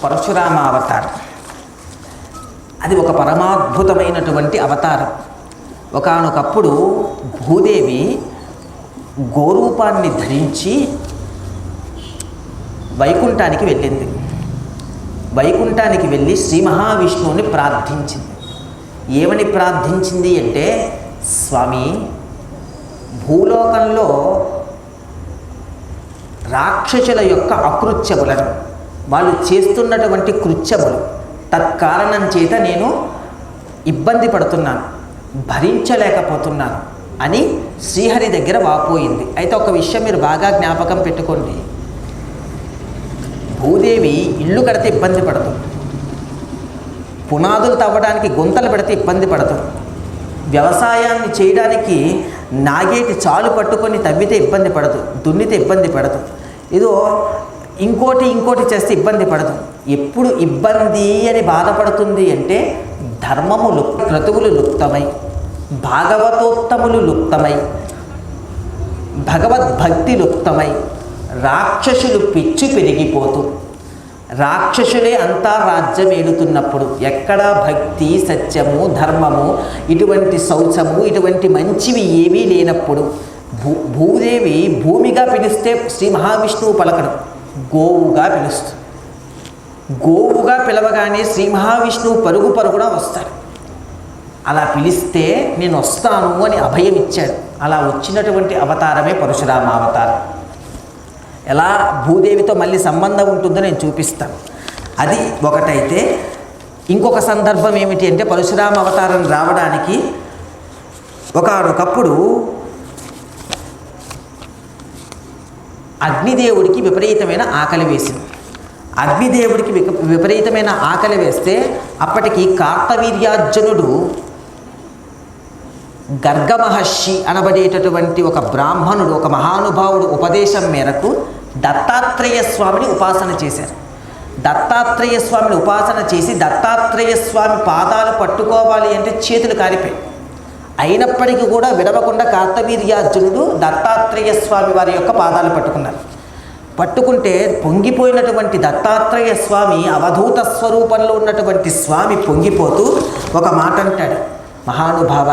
పరశురామ అవతారం. అది ఒక పరమాద్భుతమైనటువంటి అవతారం. ఒకానొకప్పుడు భూదేవి గోరూపాన్ని ధరించి వైకుంఠానికి వెళ్ళింది. వైకుంఠానికి వెళ్ళి శ్రీ మహావిష్ణువుని ప్రార్థించింది. ఏమని ప్రార్థించింది అంటే, స్వామి, భూలోకంలో రాక్షసుల యొక్క అకృత్యములను, వాళ్ళు చేస్తున్నటువంటి కృత్యములు తత్కారణం చేత నేను ఇబ్బంది పడుతున్నాను, భరించలేకపోతున్నాను అని శ్రీహరి దగ్గర వాపోయింది. అయితే ఒక విషయం మీరు బాగా జ్ఞాపకం పెట్టుకోండి. భూదేవి ఇల్లు కడితే ఇబ్బంది పడుతుంది, పునాదులు తవ్వడానికి గుంతలు పెడితే ఇబ్బంది పడుతుంది, వ్యవసాయాన్ని చేయడానికి నాగేటి చాలు పట్టుకొని తవ్వితే ఇబ్బంది పడదు, దున్నితే ఇబ్బంది పడదు, ఏదో ఇంకోటి చేస్తే ఇబ్బంది పడదు. ఎప్పుడు ఇబ్బంది అని బాధపడుతుంది అంటే ధర్మము క్రతువులు లుప్తమై, భాగవతోత్తములు లుప్తమై, భగవద్భక్తి లుప్తమై, రాక్షసులు పిచ్చు పెరిగిపోతూ, రాక్షసులే అంతా రాజ్యం ఏలుతున్నప్పుడు, ఎక్కడా భక్తి, సత్యము, ధర్మము, ఇటువంటి శౌచము, ఇటువంటి మంచివి ఏవీ లేనప్పుడు భూదేవి భూమిగా పిలిస్తే శ్రీ మహావిష్ణువు పలకడం, గోవుగా పిలుస్తుంది. గోవుగా పిలవగానే శ్రీ మహావిష్ణువు పరుగు పరుగున వస్తాడు. అలా పిలిస్తే నేను వస్తాను అని అభయం ఇచ్చాడు. అలా వచ్చినటువంటి అవతారమే పరశురామ అవతారం. ఎలా భూదేవితో మళ్ళీ సంబంధం ఉంటుందో నేను చూపిస్తాను. అది ఒకటైతే, ఇంకొక సందర్భం ఏమిటి అంటే, పరశురామ అవతారం రావడానికి ఒకనొకప్పుడు అగ్నిదేవుడికి విపరీతమైన ఆకలి వేసింది. అగ్నిదేవుడికి విపరీతమైన ఆకలి వేస్తే అప్పటికి కార్తవీర్యార్జునుడు గర్గమహర్షి అనబడేటటువంటి ఒక బ్రాహ్మణుడు, ఒక మహానుభావుడు ఉపదేశం మేరకు దత్తాత్రేయ స్వామిని ఉపాసన చేశారు. దత్తాత్రేయ స్వామిని ఉపాసన చేసి దత్తాత్రేయ స్వామి పాదాలు పట్టుకోవాలి అంటే చేతులు కారిపోయి, అయినప్పటికీ కూడా విడవకుండా కార్తవీర్యార్జునుడు దత్తాత్రేయ స్వామి వారి యొక్క పాదాలు పట్టుకున్నారు. పట్టుకుంటే పొంగిపోయినటువంటి దత్తాత్రేయ స్వామి, అవధూత స్వరూపంలో ఉన్నటువంటి స్వామి పొంగిపోతూ ఒక మాట అంటాడు, మహానుభావ,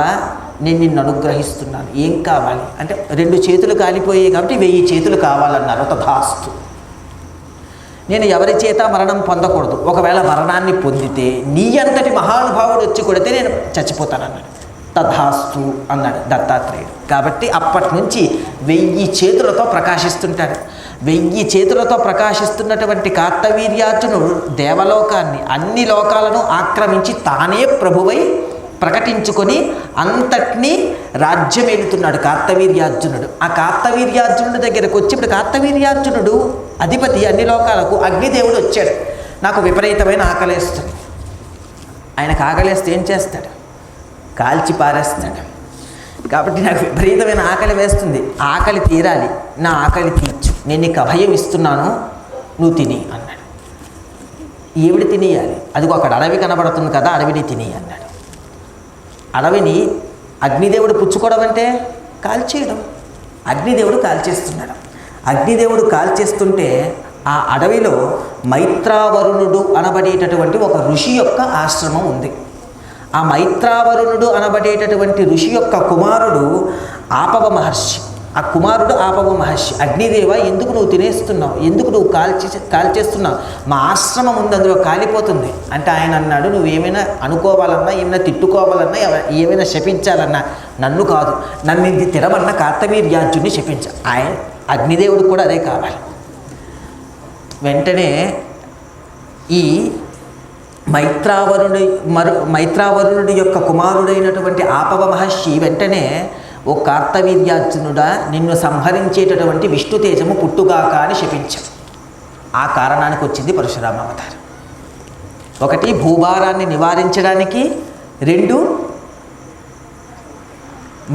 నేను నిన్ను అనుగ్రహిస్తున్నాను, ఏం కావాలి అంటే, 2 చేతులు కాలిపోయాయి కాబట్టి 1000 చేతులు కావాలన్నారు. తథాస్తు. నేను ఎవరి చేత మరణం పొందకూడదు, ఒకవేళ మరణాన్ని పొందితే నీ అంతటి మహానుభావుడు వచ్చి కొడితే నేను చచ్చిపోతానన్నాడు. తథాస్తు అన్నాడు దత్తాత్రేయుడు. కాబట్టి అప్పటి నుంచి 1000 చేతులతో ప్రకాశిస్తుంటాడు. 1000 చేతులతో ప్రకాశిస్తున్నటువంటి కార్తవీర్యార్జునుడు దేవలోకాన్ని, అన్ని లోకాలను ఆక్రమించి తానే ప్రభువై ప్రకటించుకొని అంతటినీ రాజ్యమేలుతున్నాడు కార్తవీర్యార్జునుడు. ఆ కార్తవీర్యార్జునుడి దగ్గరకు వచ్చి, ఇప్పుడు కార్తవీర్యార్జునుడు అధిపతి అన్ని లోకాలకు, అగ్నిదేవుడు వచ్చాడు, నాకు విపరీతమైన ఆకలేస్తుంది. ఆయనకు ఆకలేస్తే ఏం చేస్తాడు? కాల్చి పారేస్తాడు. కాబట్టి నాకు విపరీతమైన ఆకలి వేస్తుంది, ఆకలి తీరాలి, నా ఆకలి తీర్చు, నేను నీకు అభయం ఇస్తున్నాను, నువ్వు తిని అన్నాడు. ఏవిడి తినేయాలి? అదిగో అక్కడ అడవి కనబడుతుంది కదా, అడవిని తిని అన్నాడు. అడవిని అగ్నిదేవుడు పుచ్చుకోవడం అంటే కాల్చేయడం. అగ్నిదేవుడు కాల్చేస్తున్నాడు. అగ్నిదేవుడు కాల్చేస్తుంటే ఆ అడవిలో మైత్రావరుణుడు అనబడేటటువంటి ఒక ఋషి యొక్క ఆశ్రమం ఉంది. ఆ మైత్రావరుణుడు అనబడేటటువంటి ఋషి యొక్క కుమారుడు ఆపవ మహర్షి. ఆ కుమారుడు ఆపవ మహర్షి, అగ్నిదేవ, ఎందుకు నువ్వు తినేస్తున్నావు, ఎందుకు నువ్వు కాల్చేస్తున్నావు, మా ఆశ్రమం ఉంది, అందులో కాలిపోతుంది అంటే ఆయన అన్నాడు, నువ్వేమైనా అనుకోవాలన్నా, ఏమైనా తిట్టుకోవాలన్నా, ఏమైనా శపించాలన్నా నన్ను కాదు, నన్ను ఇది తినమన్న కార్తవీర్యార్జున్ని శపించ. ఆయన అగ్నిదేవుడు కూడా అదే కావాలి. వెంటనే ఈ మైత్రావరుణుడి యొక్క కుమారుడైనటువంటి ఆపవ మహర్షి వెంటనే, ఓ కార్తవీర్యార్జునుడా, నిన్ను సంహరించేటటువంటి విష్ణు తేజము పుట్టుగాక అని శపించాడు. ఆ కారణానికి వచ్చింది పరశురామ అవతారం. 1 భూభారాన్ని నివారించడానికి, 2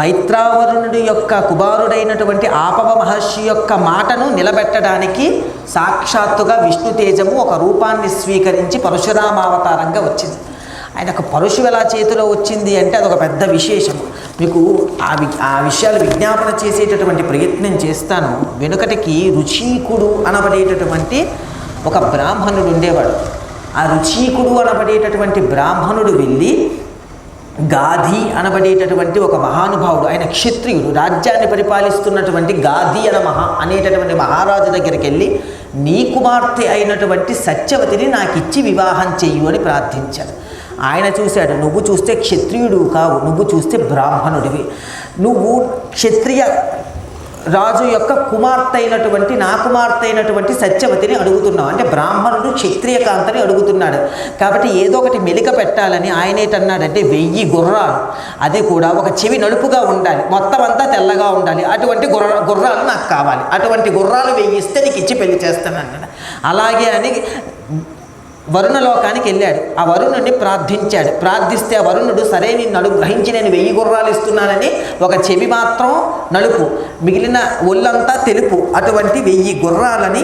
మైత్రావరుణుడి యొక్క కుమారుడైనటువంటి ఆపవ మహర్షి యొక్క మాటను నిలబెట్టడానికి సాక్షాత్తుగా విష్ణు తేజము ఒక రూపాన్ని స్వీకరించి పరశురామావతారంగా వచ్చింది. ఆయనకు పరశు ఎలా చేతిలో వచ్చింది అంటే అదొక పెద్ద విశేషము. మీకు ఆ విషయాలు విజ్ఞాపన చేసేటటువంటి ప్రయత్నం చేస్తాను. వెనుకటికి రుచీకుడు అనబడేటటువంటి ఒక బ్రాహ్మణుడు ఉండేవాడు. ఆ రుచీకుడు అనబడేటటువంటి బ్రాహ్మణుడు వెళ్ళి గాధి అనబడేటటువంటి ఒక మహానుభావుడు, ఆయన క్షత్రియుడు, రాజ్యాన్ని పరిపాలిస్తున్నటువంటి గాధి అనేటటువంటి మహారాజు దగ్గరికి వెళ్ళి నీ కుమార్తె అయినటువంటి సత్యవతిని నాకు ఇచ్చి వివాహం చెయ్యు అని ప్రార్థించాడు. ఆయన చూశాడు, నువ్వు చూస్తే క్షత్రియుడు కావు, నువ్వు చూస్తే బ్రాహ్మణుడివి, నువ్వు క్షత్రియ రాజు యొక్క కుమార్తె అయినటువంటి నా కుమార్తె అయినటువంటి సత్యవతిని అడుగుతున్నావు, అంటే బ్రాహ్మణుడు క్షత్రియ కాంతని అడుగుతున్నాడు. కాబట్టి ఏదో ఒకటి మెలిక పెట్టాలని ఆయన ఏంటన్నాడంటే 1000 గుర్రాలు, అది కూడా ఒక చెవి నలుపుగా ఉండాలి, మొత్తం అంతా తెల్లగా ఉండాలి, అటువంటి గుర్రాలు నాకు కావాలి, అటువంటి గుర్రాలు 1000 ఇస్తే నీకు ఇచ్చి పెళ్లి చేస్తానన్నాడు. అలాగే అని వరుణలోకానికి వెళ్ళాడు. ఆ వరుణుడిని ప్రార్థించాడు. ప్రార్థిస్తే ఆ వరుణుడు సరే నిన్ను అనుగ్రహించి నేను 1000 గుర్రాలు ఇస్తున్నానని ఒక చెవి మాత్రం నలుపు, మిగిలిన ఒళ్ళంతా తెలుపు, అటువంటి 1000 గుర్రాలని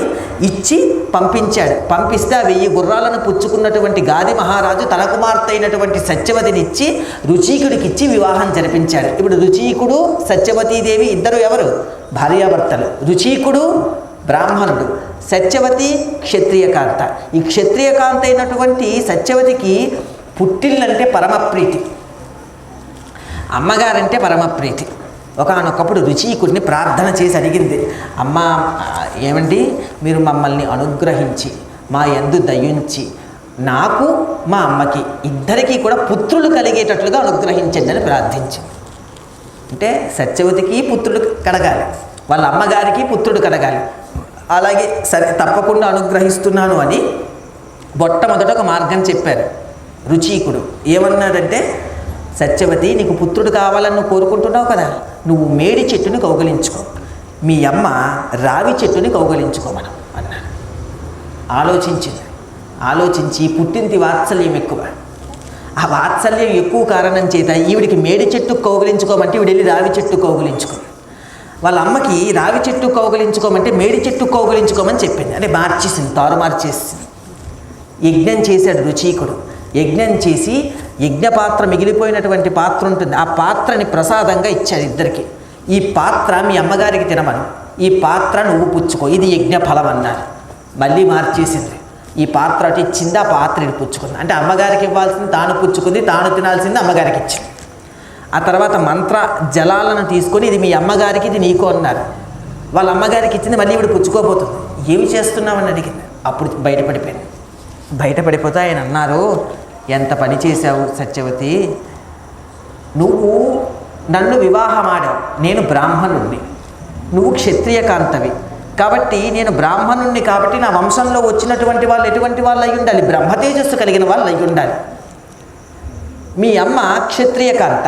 ఇచ్చి పంపించాడు. పంపిస్తే ఆ 1000 గుర్రాలను పుచ్చుకున్నటువంటి గాది మహారాజు తన కుమార్తె అయినటువంటి సత్యవతిని ఇచ్చి రుచీకుడికి ఇచ్చి వివాహం జరిపించాడు. ఇప్పుడు రుచీకుడు సత్యవతీదేవి ఇద్దరు ఎవరు? భార్యాభర్తలు. రుచీకుడు బ్రాహ్మణుడు, సత్యవతి క్షత్రియకాంత. ఈ క్షత్రియకాంత అయినటువంటి సత్యవతికి పుట్టిల్లంటే పరమప్రీతి, అమ్మగారంటే పరమప్రీతి. ఒకానొకప్పుడు రుచీకుడిని ప్రార్థన చేసి అడిగింది, అమ్మ ఏమండి మీరు మమ్మల్ని అనుగ్రహించి మా యందు దయించి నాకు మా అమ్మకి ఇద్దరికీ కూడా పుత్రులు కలిగేటట్లుగా అనుగ్రహించండి అని ప్రార్థించింది. అంటే సత్యవతికి పుత్రుడు కలగాలి, వాళ్ళ అమ్మగారికి పుత్రుడు కలగాలి. అలాగే సరే తప్పకుండా అనుగ్రహిస్తున్నాను అని మొట్టమొదట ఒక మార్గం చెప్పారు రుచీకుడు. ఏమన్నాడంటే, సత్యవతి నీకు పుత్రుడు కావాలని నువ్వు కోరుకుంటున్నావు కదా, నువ్వు మేడి చెట్టుని కౌగలించుకో, మీ అమ్మ రావి చెట్టుని కౌగలించుకోమను అన్నాడు. ఆలోచించి పుట్టింది వాత్సల్యం ఎక్కువ, ఆ వాత్సల్యం ఎక్కువ కారణం చేత ఈవిడికి మేడి చెట్టు కౌగలించుకోమంటే ఈవిడ వెళ్ళి రావి చెట్టు కౌగలించుకో, వాళ్ళ అమ్మకి రావి చెట్టు కౌగలించుకోమంటే మేడి చెట్టు కౌగలించుకోమని చెప్పింది. అంటే మార్చేసింది, తారుమార్చేసింది. యజ్ఞం చేశాడు రుచీకుడు. యజ్ఞం చేసి యజ్ఞపాత్ర, మిగిలిపోయినటువంటి పాత్ర ఉంటుంది, ఆ పాత్రని ప్రసాదంగా ఇచ్చాడు ఇద్దరికి. ఈ పాత్ర మీ అమ్మగారికి తినమను, ఈ పాత్ర నువ్వు పుచ్చుకో, ఇది యజ్ఞ ఫలం అన్నారు. మళ్ళీ మార్చేసింది. ఈ పాత్ర అటు ఇచ్చింది, ఆ పాత్రని పుచ్చుకుంది. అంటే అమ్మగారికి ఇవ్వాల్సింది తాను పుచ్చుకుంది, తాను తినాల్సింది అమ్మగారికి ఇచ్చింది. ఆ తర్వాత మంత్ర జలాలను తీసుకొని ఇది మీ అమ్మగారికి, ఇది నీకు అన్నారు. వాళ్ళ అమ్మగారికి ఇచ్చింది, మళ్ళీ ఇవిడు పుచ్చుకోబోతుంది. ఏమి చేస్తున్నామని అడిగింది. అప్పుడు బయటపడిపోతే ఆయన అన్నారు, ఎంత పని చేశావు సత్యవతి, నువ్వు నన్ను వివాహమాడావు, నేను బ్రాహ్మణుణ్ణి, నువ్వు క్షత్రియకాంతవి, కాబట్టి నేను బ్రాహ్మణుణ్ణి, కాబట్టి నా వంశంలో వచ్చినటువంటి వాళ్ళు ఎటువంటి వాళ్ళు అయి ఉండాలి? బ్రహ్మతేజస్సు కలిగిన వాళ్ళు అయి ఉండాలి. మీ అమ్మ క్షత్రియకాంత,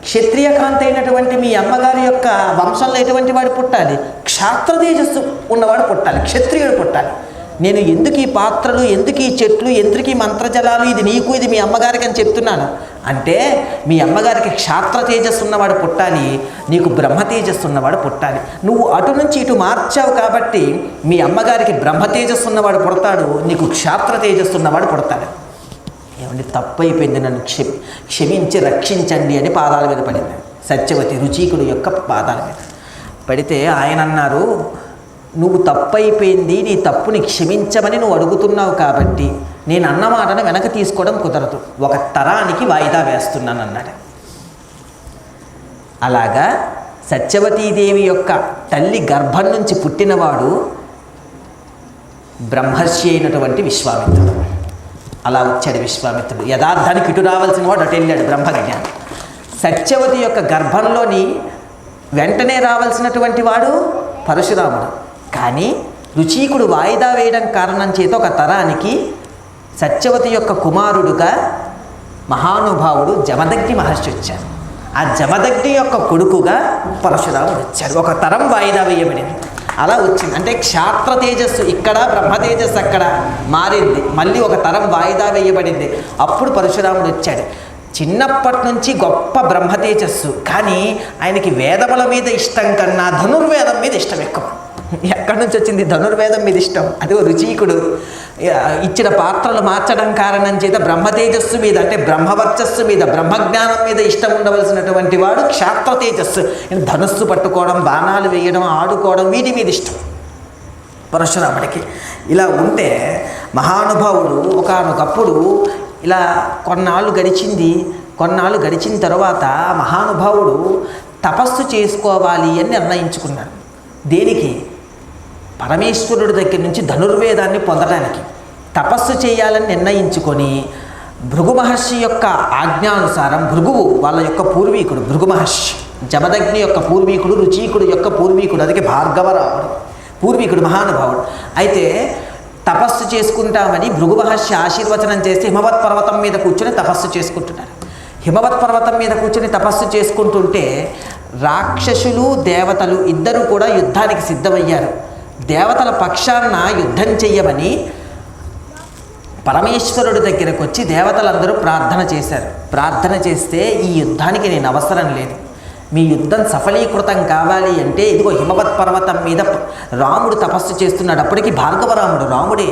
క్షత్రియకాంత అయినటువంటి మీ అమ్మగారి యొక్క వంశంలో ఎటువంటి వాడు పుట్టాలి? క్షాత్రతేజస్సు ఉన్నవాడు పుట్టాలి, క్షత్రియుడు పుట్టాలి. నేను ఎందుకు ఈ పాత్రలు, ఎందుకు ఈ చెట్లు, ఎందుకు ఈ మంత్రజలాలు, ఇది నీకు ఇది మీ అమ్మగారికి అని చెప్తున్నాను అంటే, మీ అమ్మగారికి క్షాత్ర తేజస్సు ఉన్నవాడు పుట్టాలి, నీకు బ్రహ్మ తేజస్సు ఉన్నవాడు పుట్టాలి. నువ్వు అటు నుంచి ఇటు మార్చావు కాబట్టి మీ అమ్మగారికి బ్రహ్మ తేజస్సు ఉన్నవాడు పుడతాడు, నీకు క్షాత్ర తేజస్సు ఉన్నవాడు పుడతాడు. ఏమండి తప్పు అయిపోయింది, నన్ను క్షమించి రక్షించండి అని పాదాల మీద పడింది సత్యవతి, రుచీకుడు యొక్క పాదాల మీద పడితే ఆయన అన్నారు, నువ్వు తప్పైపోయింది, నీ తప్పుని క్షమించమని నువ్వు అడుగుతున్నావు కాబట్టి నేను అన్నమాటను వెనక తీసుకోవడం కుదరదు, ఒక తరానికి వాయిదా వేస్తున్నాను అన్నాడు. అలాగా సత్యవతీదేవి యొక్క తల్లి గర్భం నుంచి పుట్టినవాడు బ్రహ్మర్షి అయినటువంటి విశ్వామిత్రుడు. అలా వచ్చాడు విశ్వామిత్రుడు. యథార్థానికి ఇటు రావాల్సిన వాడు అటు వెళ్ళాడు బ్రహ్మజ్ఞానం. సత్యవతి యొక్క గర్భంలోని వెంటనే రావాల్సినటువంటి వాడు పరశురాముడు. కానీ రుచీకుడు వాయిదా వేయడం కారణం చేత ఒక తరానికి సత్యవతి యొక్క కుమారుడుగా మహానుభావుడు జమదగ్ని మహర్షి వచ్చారు. ఆ జమదగ్ని యొక్క కొడుకుగా పరశురాముడు వచ్చాడు. ఒక తరం వాయిదా వేయబడింది. అలా వచ్చింది. అంటే క్షాత్ర తేజస్సు ఇక్కడ, బ్రహ్మ తేజస్సు అక్కడ మారింది. మళ్ళీ ఒక తరం వాయిదా వేయబడింది. అప్పుడు పరశురాముడు వచ్చాడు. చిన్నప్పటి నుంచి గొప్ప బ్రహ్మ తేజస్సు, కానీ ఆయనకి వేదముల మీద ఇష్టం కన్నా ధనుర్వేదం మీద ఇష్టం ఎక్కువ. ఎక్కడి నుంచి వచ్చింది ధనుర్వేదం మీద ఇష్టం? అదే రుచీకుడు ఇచ్చిన పాత్రలు మార్చడం కారణం చేత బ్రహ్మ తేజస్సు మీద, అంటే బ్రహ్మవర్చస్సు మీద, బ్రహ్మజ్ఞానం మీద ఇష్టం ఉండవలసినటువంటి వాడు క్షాత్ర తేజస్సు. ధనుస్సు పట్టుకోవడం, బాణాలు వేయడం, ఆడుకోవడం, వీటి మీద ఇష్టం పరశురాముడికి. ఇలా ఉంటే మహానుభావుడు ఒకానొకప్పుడు ఇలా కొన్నాళ్ళు గడిచిన తర్వాత మహానుభావుడు తపస్సు చేసుకోవాలి అని నిర్ణయించుకున్నాడు. దేనికి? పరమేశ్వరుడి దగ్గర నుంచి ధనుర్వేదాన్ని పొందడానికి తపస్సు చేయాలని నిర్ణయించుకొని భృగు మహర్షి యొక్క ఆజ్ఞానుసారం, భృగువు వాళ్ళ యొక్క పూర్వీకుడు భృగు మహర్షి, జమదగ్ని యొక్క పూర్వీకుడు, రుచీకుడు యొక్క పూర్వీకుడు, అందుకే భార్గవరాముడు పూర్వీకుడు మహానుభావుడు. అయితే తపస్సు చేసుకుంటామని భృగు మహర్షి ఆశీర్వచనం చేస్తే హిమవత్ పర్వతం మీద కూర్చొని తపస్సు చేసుకుంటున్నారు. హిమవత్ పర్వతం మీద కూర్చొని తపస్సు చేసుకుంటుంటే రాక్షసులు దేవతలు ఇద్దరూ కూడా యుద్ధానికి సిద్ధమయ్యారు. దేవతల పక్షాన యుద్ధం చెయ్యమని పరమేశ్వరుడి దగ్గరకు వచ్చి దేవతలందరూ ప్రార్థన చేశారు. ప్రార్థన చేస్తే ఈ యుద్ధానికి నేను అవసరం లేదు, మీ యుద్ధం సఫలీకృతం కావాలి అంటే ఇదిగో హిమవత్ పర్వతం మీద రాముడు తపస్సు చేస్తున్నాడు. అప్పటికి భార్గవరాముడు, రాముడే,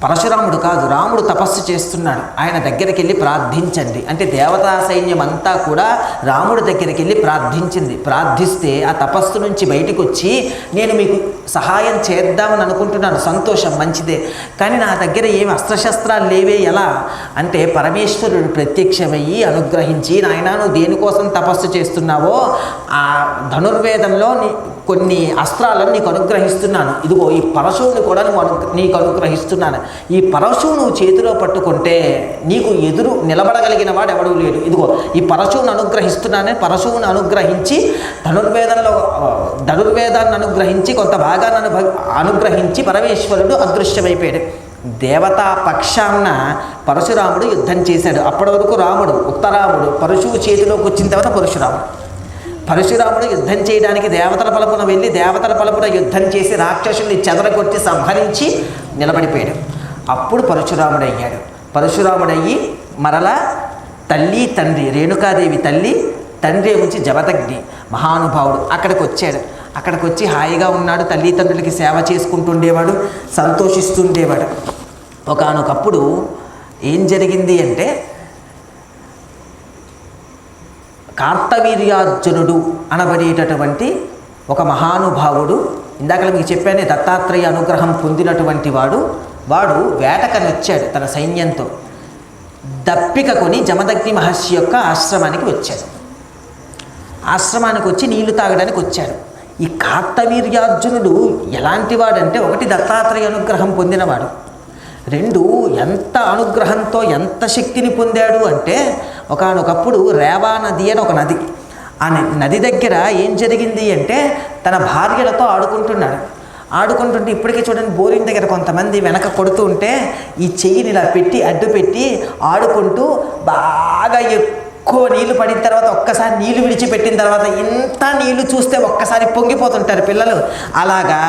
పరశురాముడు కాదు, రాముడు తపస్సు చేస్తున్నాడు. ఆయన దగ్గరికి వెళ్ళి ప్రార్థించండి అంటే దేవతా సైన్యం అంతా కూడా రాముడి దగ్గరికి వెళ్ళి ప్రార్థించింది. ప్రార్థిస్తే ఆ తపస్సు నుంచి బయటికి వచ్చి నేను మీకు సహాయం చేద్దామని అనుకుంటున్నాను, సంతోషం, మంచిదే, కానీ నా దగ్గర ఏమి అస్త్రశస్త్రాలు లేవే, ఎలా అంటే పరమేశ్వరుడు ప్రత్యక్షమయ్యి అనుగ్రహించి, నాయనా నువ్వు దేనికోసం తపస్సు చేస్తున్నావో ఆ ధనుర్వేదంలో కొన్ని అస్త్రాలను నీకు అనుగ్రహిస్తున్నాను, ఇదిగో ఈ పరశువుని కూడా నీకు అనుగ్రహిస్తున్నాను, ఈ పరశువు నువ్వు చేతిలో పట్టుకుంటే నీకు ఎదురు నిలబడగలిగిన వాడు ఎవడూ లేడు, ఇదిగో ఈ పరశువుని అనుగ్రహిస్తున్నానని పరశువుని అనుగ్రహించి ధనుర్వేదాన్ని అనుగ్రహించి కొంత భాగాన్ని అనుగ్రహించి పరమేశ్వరుడు అదృశ్యమైపోయాడు. దేవతా పక్షాన పరశురాముడు యుద్ధం చేశాడు. అప్పటి వరకు రాముడు ఉత్తరాముడు, పరశువు చేతిలోకి వచ్చిన తర్వాత పరశురాముడు యుద్ధం చేయడానికి దేవతల పలపున వెళ్ళి దేవతల పలపున యుద్ధం చేసి రాక్షసుల్ని చెదరగొట్టి సంహరించి నిలబడిపోయాడు. అప్పుడు పరశురాముడయ్యాడు. పరశురాముడయ్యి మరలా తల్లి తండ్రి, రేణుకాదేవి తల్లి తండ్రి నుంచి జమదగ్ని మహానుభావుడు అక్కడికి వచ్చాడు. అక్కడికి వచ్చి హాయిగా ఉన్నాడు, తల్లిదండ్రులకి సేవ చేసుకుంటుండేవాడు, సంతోషిస్తుండేవాడు. ఒకానొకప్పుడు ఏం జరిగింది అంటే కార్తవీర్యార్జునుడు అనబడేటటువంటి ఒక మహానుభావుడు, ఇందాక మీకు చెప్పానే దత్తాత్రేయ అనుగ్రహం పొందినటువంటి వాడు వేటకని వచ్చాడు తన సైన్యంతో. దప్పిక కొని జమదగ్ని మహర్షి యొక్క ఆశ్రమానికి వచ్చాడు. ఆశ్రమానికి వచ్చి నీళ్లు తాగడానికి వచ్చాడు. ఈ కార్తవీర్యార్జునుడు ఎలాంటి వాడంటే, ఒకటి దత్తాత్రేయ అనుగ్రహం పొందినవాడు, రెండు ఎంత అనుగ్రహంతో ఎంత శక్తిని పొందాడు అంటే ఒకానొకప్పుడు రేవా నది అని ఒక నది, ఆ నది దగ్గర ఏం జరిగింది అంటే తన భార్యలతో ఆడుకుంటుంటే ఇప్పటికీ చూడండి బోరింగ్ దగ్గర కొంతమంది వెనక కొడుతూ ఉంటే ఈ చెయ్యిని ఇలా పెట్టి అడ్డు పెట్టి ఆడుకుంటూ బాగా ఎక్కువ నీళ్లు పడిన తర్వాత ఒక్కసారి నీళ్లు విడిచిపెట్టిన తర్వాత ఇంత నీళ్లు చూస్తే ఒక్కసారి పొంగిపోతుంటారు పిల్లలు. అలాగా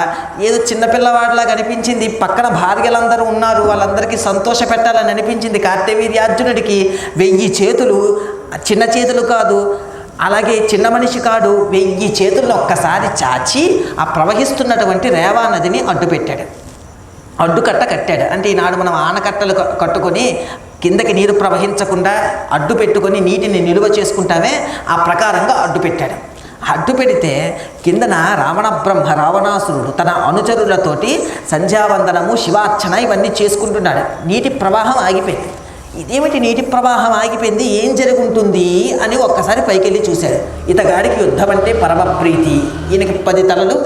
ఏదో చిన్నపిల్లవాడిలాగా అనిపించింది. పక్కన భార్యలందరూ ఉన్నారు, వాళ్ళందరికీ సంతోష పెట్టాలని అనిపించింది. కార్తవీర్యార్జునుడికి 1000 చేతులు, చిన్న చేతులు కాదు, అలాగే చిన్న మనిషి కాడు, 1000 చేతులను ఒక్కసారి చాచి ఆ ప్రవహిస్తున్నటువంటి రేవా నదిని అడ్డుకట్ట కట్టాడు. అంటే ఈనాడు మనం ఆనకట్టలు కట్టుకొని కిందకి నీరు ప్రవహించకుండా అడ్డు పెట్టుకొని నీటిని నిలువ చేసుకుంటామే, ఆ ప్రకారంగా అడ్డు పెట్టాడు. అడ్డు పెడితే కిందన రావణాసురుడు తన అనుచరులతోటి సంధ్యావందనము, శివార్చన ఇవన్నీ చేసుకుంటున్నాడు. నీటి ప్రవాహం ఆగిపోయింది. ఇదేమిటి నీటి ప్రవాహం ఆగిపోయింది, ఏం జరుగుంటుంది అని ఒక్కసారి పైకెళ్ళి చూశాడు. ఇతగాడికి యుద్ధం అంటే పరమ ప్రీతి. ఈయనకి 10 తలలు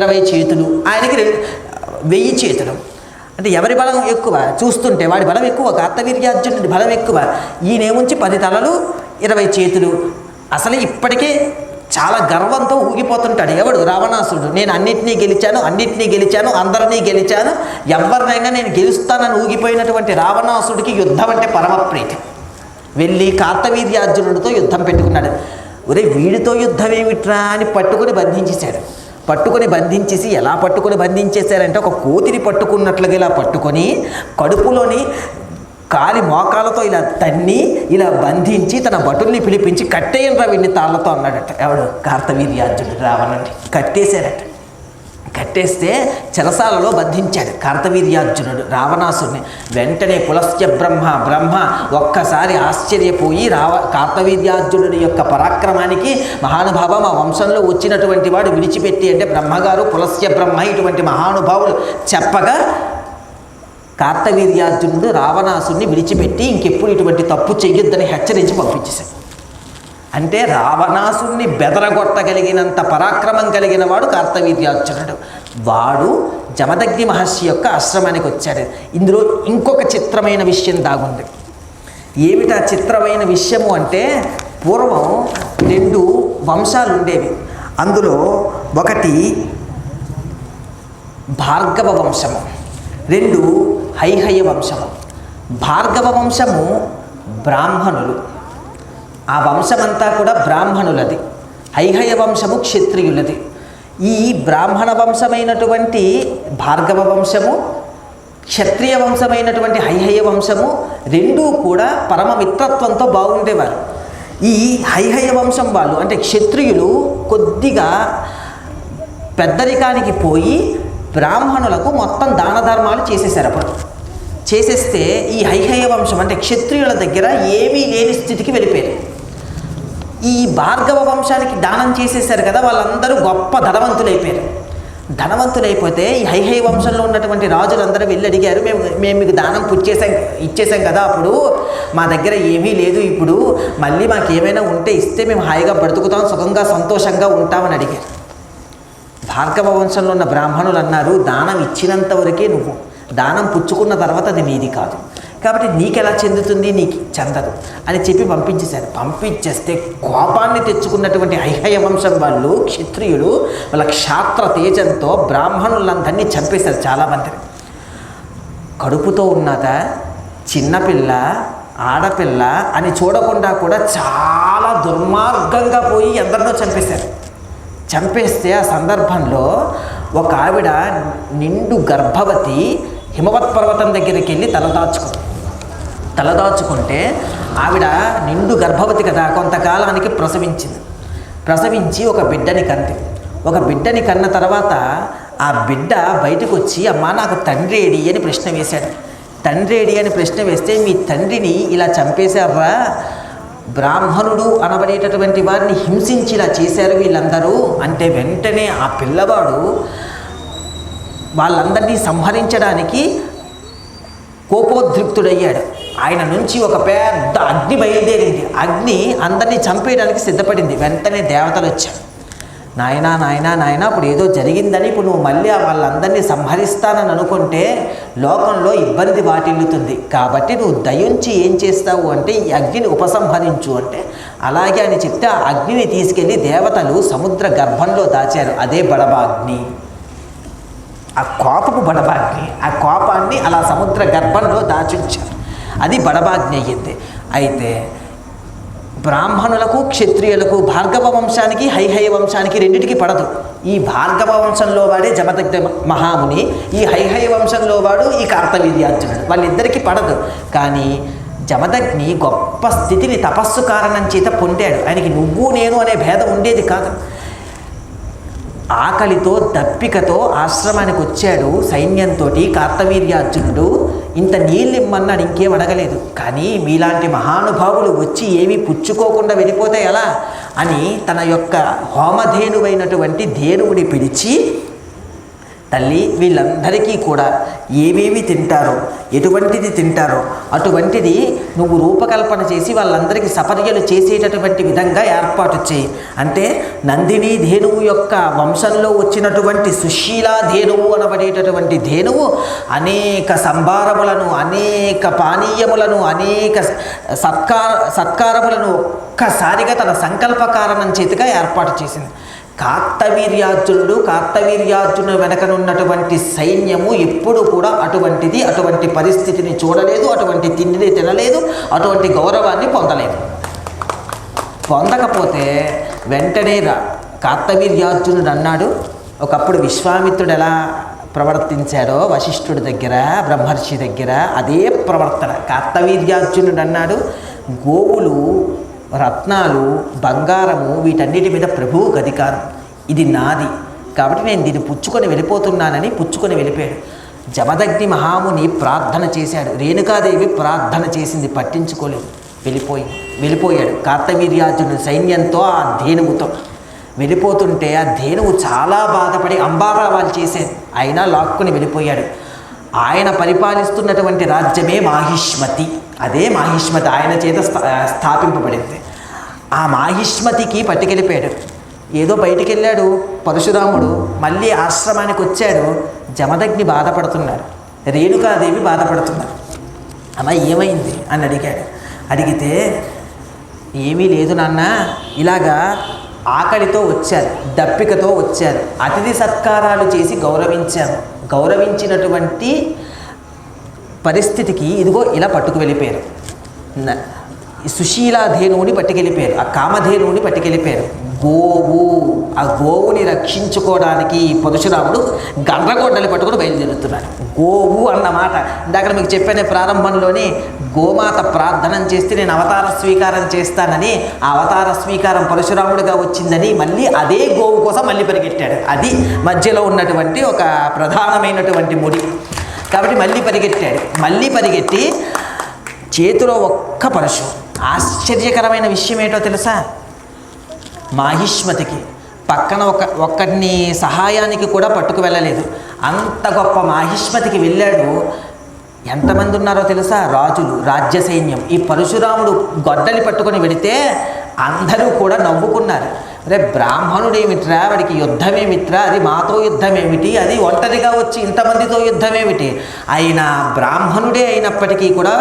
20 చేతులు, ఆయనకి 1000 చేతులు. అంటే ఎవరి బలం ఎక్కువ? చూస్తుంటే వాడి బలం ఎక్కువ, కార్తవీర్యార్జునుడి బలం ఎక్కువ. ఈయనేముంచి 10 తలలు 20 చేతులు. అసలు ఇప్పటికే చాలా గర్వంతో ఊగిపోతుంటాడు. ఎవడు? రావణాసురుడు. నేను అన్నిటినీ గెలిచాను, అందరినీ గెలిచాను, ఎవరినైనా నేను గెలుస్తానని ఊగిపోయినటువంటి రావణాసుడికి యుద్ధం అంటే పరమప్రీతి. వెళ్ళి కార్తవీర్యార్జునుడితో యుద్ధం పెట్టుకున్నాడు. ఒరే వీడితో యుద్ధం ఏమిట్రా అని పట్టుకొని బంధించేసి ఎలా బంధించేశారంటే ఒక కోతిని పట్టుకున్నట్లుగా ఇలా పట్టుకొని కడుపులోని కాలి మోకాలతో ఇలా తన్ని ఇలా బంధించి తన భటుల్ని పిలిపించి కట్టేయండ్రా వీడిని తాళ్ళతో అన్నాడట. ఎవడు? కార్తవీర్యార్జునుడు రావణుడిని కట్టేశారట. కట్టేస్తే చెరసాలలో బంధించాడు కార్తవీర్యార్జునుడు రావణాసురుని. వెంటనే పులస్త్య బ్రహ్మ ఒక్కసారి ఆశ్చర్యపోయి కార్తవీర్యార్జునుడి యొక్క పరాక్రమానికి, మహానుభావ మా వంశంలో వచ్చినటువంటి వాడు విడిచిపెట్టి అంటే బ్రహ్మగారు పులస్త్య బ్రహ్మ ఇటువంటి మహానుభావులు చెప్పగా కార్తవీర్యార్జునుడు రావణాసురుని విడిచిపెట్టి ఇంకెప్పుడు ఇటువంటి తప్పు చెయ్యొద్దని హెచ్చరించి పంపించేశాడు. అంటే రావణాసుని బెదరగొట్టగలిగినంత పరాక్రమం కలిగిన వాడు కార్తవీర్యార్జునుడు. వాడు జమదగ్ని మహర్షి యొక్క ఆశ్రమానికి వచ్చాడు. ఇందులో ఇంకొక చిత్రమైన విషయం దాగుంది. ఏమిటా చిత్రమైన విషయము అంటే, పూర్వం 2 వంశాలు ఉండేవి. అందులో ఒకటి భార్గవ వంశము, 2 హైహయ వంశము. భార్గవ వంశము బ్రాహ్మణులు, ఆ వంశమంతా కూడా బ్రాహ్మణులది. హైహయ వంశము క్షత్రియులది. ఈ బ్రాహ్మణ వంశమైనటువంటి భార్గవ వంశము, క్షత్రియ వంశమైనటువంటి హైహయ వంశము 2 కూడా పరమ మిత్రత్వంతో బాగుండేవారు. ఈ హైహయ వంశం వాళ్ళు అంటే క్షత్రియులు కొద్దిగా పెద్దరికానికి పోయి బ్రాహ్మణులకు మొత్తం దాన ధర్మాలు చేసేసారు. అప్పుడు చేసేస్తే ఈ హైహయ వంశం అంటే క్షత్రియుల దగ్గర ఏమీ లేని స్థితికి వెళ్ళిపోయారు. ఈ భార్గవ వంశానికి దానం చేసేసారు కదా, వాళ్ళందరూ గొప్ప ధనవంతులైపోయారు. ధనవంతులైపోతే ఈ హైహయ వంశంలో ఉన్నటువంటి రాజులందరూ వెళ్ళి అడిగారు, మేము మీకు దానం ఇచ్చేసాం కదా, అప్పుడు మా దగ్గర ఏమీ లేదు, ఇప్పుడు మళ్ళీ మాకు ఏమైనా ఉంటే ఇస్తే మేము హాయిగా బ్రతుకుతాం, సుఖంగా సంతోషంగా ఉంటామని అడిగారు. భార్గవ వంశంలో ఉన్న బ్రాహ్మణులు అన్నారు, దానం ఇచ్చినంత వరకే నువ్వు, దానం పుచ్చుకున్న తర్వాత అది నీది కాదు, కాబట్టి నీకెలా చెందుతుంది, నీకు చెందదు అని చెప్పి పంపించేశారు. పంపించేస్తే కోపాన్ని తెచ్చుకున్నటువంటి హైహయ వంశం వాళ్ళు క్షత్రియులు వాళ్ళ క్షాత్ర తేజంతో బ్రాహ్మణులందరినీ చంపేశారు చాలామందిని. కడుపుతో ఉన్నత చిన్నపిల్ల ఆడపిల్ల అని చూడకుండా కూడా చాలా దుర్మార్గంగా పోయి ఎందరినో చంపేశారు. చంపేస్తే ఆ సందర్భంలో ఒక ఆవిడ నిండు గర్భవతి హిమవత్ పర్వతం దగ్గరికి వెళ్ళి తలదాచుకుంటే ఆవిడ నిండు గర్భవతి కదా, కొంతకాలానికి ప్రసవించి ఒక బిడ్డని కన్న తర్వాత ఆ బిడ్డ బయటకు వచ్చి, అమ్మా నాకు తండ్రి ఏడి అని ప్రశ్న వేశాడు. తండ్రి ఏడి అని ప్రశ్న వేస్తే, మీ తండ్రిని ఇలా చంపేశారా, బ్రాహ్మణుడు అనబడేటటువంటి వారిని హింసించి ఇలా చేశారు వీళ్ళందరూ అంటే, వెంటనే ఆ పిల్లవాడు వాళ్ళందరినీ సంహరించడానికి కోపోద్రిక్తుడయ్యాడు. ఆయన నుంచి ఒక పెద్ద అగ్ని బయలుదేరింది. అగ్ని అందరినీ చంపేయడానికి సిద్ధపడింది. వెంటనే దేవతలు వచ్చారు. నాయనా ఇప్పుడు ఏదో జరిగిందని ఇప్పుడు నువ్వు మళ్ళీ వాళ్ళందరినీ సంహరిస్తానని అనుకుంటే లోకంలో ఇబ్బంది వాటిల్లుతుంది, కాబట్టి నువ్వు దయించి ఏం చేస్తావు అంటే ఈ అగ్నిని ఉపసంహరించు అంటే, అలాగే అని చెప్తే ఆ అగ్నిని తీసుకెళ్ళి దేవతలు సముద్ర గర్భంలో దాచారు. అదే బడబాగ్ని, ఆ కోపపు బడబాగ్ని. ఆ కోపాన్ని అలా సముద్ర గర్భంలో దాచుంచారు. అది బడబాగ్ని అయ్యింది. అయితే బ్రాహ్మణులకు క్షత్రియులకు భార్గవ వంశానికి హైహయ వంశానికి రెండిటికి పడదు. ఈ భార్గవ వంశంలో వాడే జమదగ్ని మహాముని, ఈ హైహయ వంశంలో వాడు ఈ కార్తవీర్యార్జునుడు, వాళ్ళిద్దరికీ పడదు. కానీ జమదగ్ని గొప్ప స్థితిని తపస్సు కారణం చేత పొందాడు. ఆయనకి నువ్వు నేను అనే భేదం ఉండేది కాదు. ఆకలితో దప్పికతో ఆశ్రమానికి వచ్చాడు సైన్యంతో కార్తవీర్యార్జునుడు. ఇంత నీళ్ళు ఇమ్మన్నాడు, ఇంకేం అడగలేదు. కానీ మీలాంటి మహానుభావులు వచ్చి ఏమీ పుచ్చుకోకుండా వెళ్ళిపోతే ఎలా అని తన యొక్క హోమధేనువైనటువంటి ధేనువుని పిలిచి, తల్లి వీళ్ళందరికీ కూడా ఏవేవి తింటారో, ఎటువంటిది తింటారో అటువంటిది నువ్వు రూపకల్పన చేసి వాళ్ళందరికీ సపర్యలు చేసేటటువంటి విధంగా ఏర్పాటు చేయి అంటే, నందిని ధేనువు యొక్క వంశంలో వచ్చినటువంటి సుశీలా ధేనువు అనబడేటటువంటి ధేనువు అనేక సంభారములను, అనేక పానీయములను, అనేక సత్కారములను ఒక్కసారిగా తన సంకల్ప కారణం చేతిగా ఏర్పాటు చేసింది. కార్తవీర్యార్జునుడు వెనకనున్నటువంటి సైన్యము ఎప్పుడు కూడా అటువంటి పరిస్థితిని చూడలేదు, అటువంటి తిండిని తినలేదు, అటువంటి గౌరవాన్ని పొందలేదు. పొందకపోతే వెంటనే కార్తవీర్యార్జునుడు అన్నాడు, ఒకప్పుడు విశ్వామిత్రుడు ఎలా ప్రవర్తించాడో వశిష్ఠుడి దగ్గర, బ్రహ్మర్షి దగ్గర అదే ప్రవర్తన. కార్తవీర్యార్జునుడు అన్నాడు, గోవులు, రత్నాలు, బంగారము వీటన్నిటి మీద ప్రభువుకు అధికారం, ఇది నాది, కాబట్టి నేను దీన్ని పుచ్చుకొని వెళ్ళిపోతున్నానని పుచ్చుకొని వెళ్ళిపోయాడు. జమదగ్ని మహాముని ప్రార్థన చేశాడు. రేణుకాదేవి ప్రార్థన చేసింది, పట్టించుకోలేదు, వెళ్ళిపోయాడు. కార్తవీర్యార్జునుడి సైన్యంతో ఆ ధేనువుతో వెళ్ళిపోతుంటే ఆ ధేనువు చాలా బాధపడి అంబారావాలు చేసేది, అయినా లాక్కుని వెళ్ళిపోయాడు. ఆయన పరిపాలిస్తున్నటువంటి రాజ్యమే మాహిష్మతి. అదే మాహిష్మతి ఆయన చేత స్థాపింపబడింది. ఆ మాహిష్మతికి పట్టుకెళ్ళిపోయాడు. ఏదో బయటికి వెళ్ళాడు పరశురాముడు, మళ్ళీ ఆశ్రమానికి వచ్చాడు. జమదగ్ని బాధపడుతున్నాడు, రేణుకాదేవి బాధపడుతున్నారు. అమ్మ ఏమైంది అని అడిగాడు. అడిగితే ఏమీ లేదు నాన్న, ఇలాగా ఆకలితో వచ్చారు, దప్పికతో వచ్చారు, అతిథి సత్కారాలు చేసి గౌరవించినటువంటి పరిస్థితికి ఇదిగో ఇలా పట్టుకు వెళ్ళిపోయారు. సుశీలాధేనువుని పట్టుకెళ్ళిపోయారు, ఆ కామధేనువుని పట్టుకెళ్ళిపోయారు. ఆ గోవుని రక్షించుకోవడానికి పరశురాముడు గండ్రగొడ్డలి పట్టుకుని బయలుదేరుతున్నాడు. గోవు అన్నమాట ఇందాక మీకు చెప్పానే ప్రారంభంలోనే, గోమాత ప్రార్థన చేస్తే నేను అవతార స్వీకారం చేస్తానని, ఆ అవతార స్వీకారం పరశురాముడిగా వచ్చిందని మళ్ళీ అదే గోవు కోసం మళ్ళీ పరిగెట్టాడు. అది మధ్యలో ఉన్నటువంటి ఒక ప్రధానమైనటువంటి ముడి. కాబట్టి మళ్ళీ పరిగెట్టి చేతిలో ఒక్క పరశు. ఆశ్చర్యకరమైన విషయం ఏంటో తెలుసా, మాహిష్మతికి పక్కన ఒక్కడిని సహాయానికి కూడా పట్టుకు వెళ్ళలేదు. అంత గొప్ప మాహిష్మతికి వెళ్ళాడు. ఎంతమంది ఉన్నారో తెలుసా, రాజులు, రాజ్య సైన్యం. ఈ పరశురాముడు గొడ్డలి పట్టుకొని వెడితే అందరూ కూడా నవ్వుకున్నారు. అరే బ్రాహ్మణుడేమిట్రా, వాడికి యుద్ధమేమిట్రా, అది మాతో యుద్ధమేమిటి, అది ఒంటరిగా వచ్చి ఇంతమందితో యుద్ధమేమిటి. అయినా బ్రాహ్మణుడే అయినప్పటికీ కూడా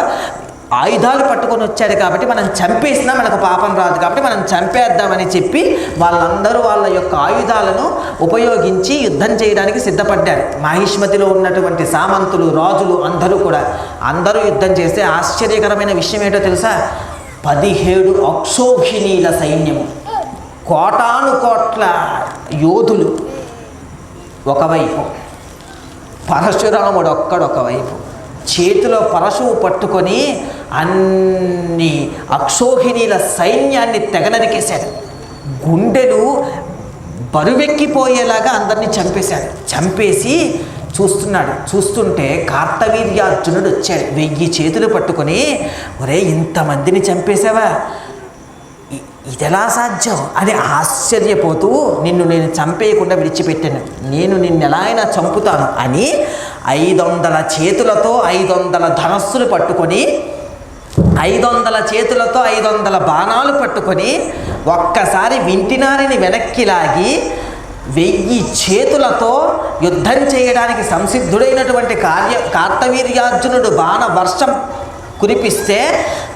ఆయుధాలు పట్టుకొని వచ్చాడు కాబట్టి మనం చంపేసినా మనకు పాపం రాదు, కాబట్టి మనం చంపేద్దామని చెప్పి వాళ్ళందరూ వాళ్ళ యొక్క ఆయుధాలను ఉపయోగించి యుద్ధం చేయడానికి సిద్ధపడ్డారు. మాహిష్మతిలో ఉన్నటువంటి సామంతులు, రాజులు అందరూ యుద్ధం చేస్తే ఆశ్చర్యకరమైన విషయం ఏంటో తెలుసా, 17 అక్షోహిణీల సైన్యము, కోటాను కోట్ల యోధులు ఒకవైపు, పరశురాముడు ఒక్కడొకవైపు. చేతిలో పరశువు పట్టుకొని అన్ని అక్షోహిణీల సైన్యాన్ని తెగనరికేశాడు. గుండెలు బరువెక్కిపోయేలాగా అందరినీ చంపేసి చూస్తుంటే కార్తవీర్యార్జునుడు వచ్చాడు. 1000 చేతులు పట్టుకొని, ఒరే ఇంతమందిని చంపేశావా, ఇదెలా సాధ్యం అని ఆశ్చర్యపోతూ, నిన్ను నేను చంపేయకుండా విడిచిపెట్టాను, నేను నిన్ను ఎలా అయినా చంపుతాను అని 500 చేతులతో 500 ధనస్సులు పట్టుకొని, 500 చేతులతో 500 బాణాలు పట్టుకొని ఒక్కసారి వింటినారిని వెనక్కి లాగి 1000 చేతులతో యుద్ధం చేయడానికి సంసిద్ధుడైనటువంటి కార్తవీర్యార్జునుడు బాణ వర్షం కురిపిస్తే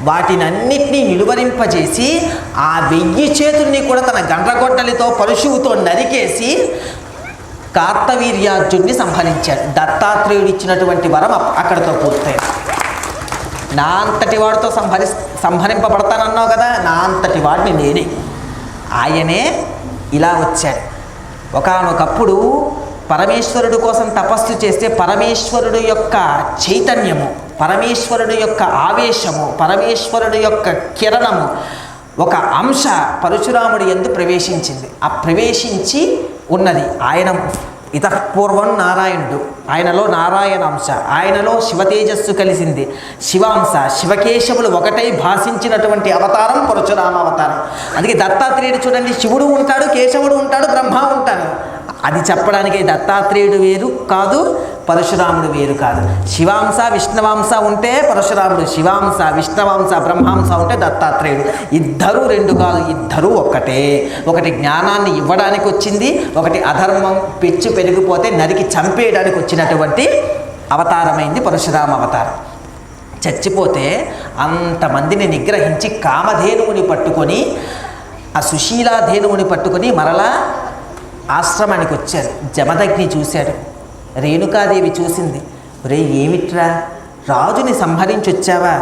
వాటినన్నిటినీ నిలువరింపజేసి ఆ 1000 చేతుల్ని కూడా తన గండ్రగొడ్డలితో పరశువుతో నరికేసి కార్తవీర్యార్జున్ని సంహరించాడు. దత్తాత్రేయుడు ఇచ్చినటువంటి వరం అక్కడితో పూర్తయింది. నా అంతటి వాడితో సంహరింపబడతానన్నావు కదా, నా అంతటి వాడిని నేనే. ఆయనే ఇలా వచ్చాడు. ఒకానొకప్పుడు పరమేశ్వరుడు కోసం తపస్సు చేస్తే పరమేశ్వరుడు యొక్క చైతన్యము, పరమేశ్వరుడు యొక్క ఆవేశము, పరమేశ్వరుడు యొక్క కిరణము, ఒక అంశ పరశురాముడి యందు ప్రవేశించింది. ఆ ప్రవేశించి ఉన్నది ఆయన. ఇతపూర్వం నారాయణుడు, ఆయనలో నారాయణ అంశ, ఆయనలో శివతేజస్సు కలిసింది. శివాంశ, శివకేశవులు ఒకటై భాషించినటువంటి అవతారం పరశురామ అవతారం. అందుకే దత్తాత్రేయుడు చూడండి, శివుడు ఉంటాడు, కేశవుడు ఉంటాడు, బ్రహ్మ ఉంటాడు. అది చెప్పడానికి దత్తాత్రేయుడు వేరు కాదు, పరశురాముడు వేరు కాదు. శివాంశ విష్ణువాంశ ఉంటే పరశురాముడు, శివాంశ విష్ణువాంశ బ్రహ్మాంశ ఉంటే దత్తాత్రేయుడు. ఇద్దరు రెండు కాదు, ఇద్దరు ఒక్కటే. ఒకటి జ్ఞానాన్ని ఇవ్వడానికి వచ్చింది, ఒకటి అధర్మం పెరిగిపోతే నరికి చంపేయడానికి వచ్చినటువంటి అవతారమైంది పరశురామ అవతారం. చచ్చిపోతే అంతమందిని నిగ్రహించి కామధేనువుని పట్టుకొని, ఆ సుశీలాధేనువుని పట్టుకొని మరలా ఆశ్రమానికి వచ్చారు. జమదగ్ని చూశాడు, రేణుకాదేవి చూసింది. రే ఏమిట్రా, రాజుని సంహరించి వచ్చావా?